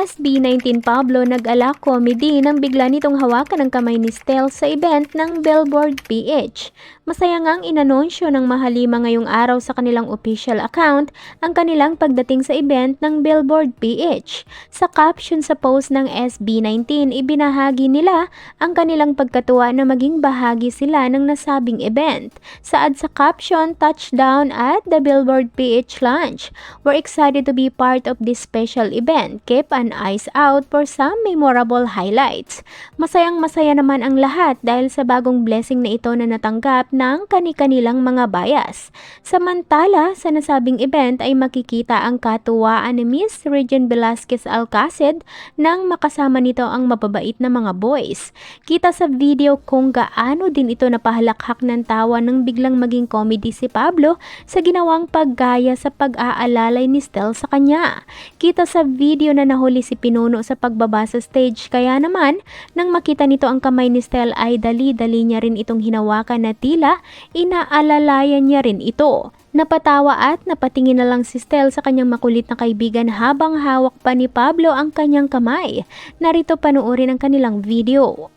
SB19 Pablo nag-ala comedy nang bigla nitong hawakan ang kamay ni Stel sa event ng Billboard PH. Masaya ngang inanunsyo ng Mahalima ngayong araw sa kanilang official account ang kanilang pagdating sa event ng Billboard PH. Sa caption sa post ng SB19, ibinahagi nila ang kanilang pagkatuwa na maging bahagi sila ng nasabing event. Saad sa caption, touchdown at the Billboard PH launch. We're excited to be part of this special event. Keep an eyes out for some memorable highlights. Masayang-masaya naman ang lahat dahil sa bagong blessing na ito na natanggap ng kani-kanilang mga bias. Samantala, sa nasabing event ay makikita ang katuwaan ni Miss Regine Velasquez Alcacid nang makasama nito ang mababait na mga boys. Kita sa video kung gaano din ito napahalakhak ng tawa nang biglang maging comedy si Pablo sa ginawang paggaya sa pag-aalalay ni Stel sa kanya. Kita sa video na nahuli si Pinuno sa pagbaba sa stage, kaya naman nang makita nito ang kamay ni Stel ay dali-dali niya rin itong hinawakan na tila inaalalayan niya rin ito. Napatawa at napatingin na lang si Stel sa kanyang makulit na kaibigan habang hawak pa ni Pablo ang kanyang kamay. Narito panoorin ang kanilang video.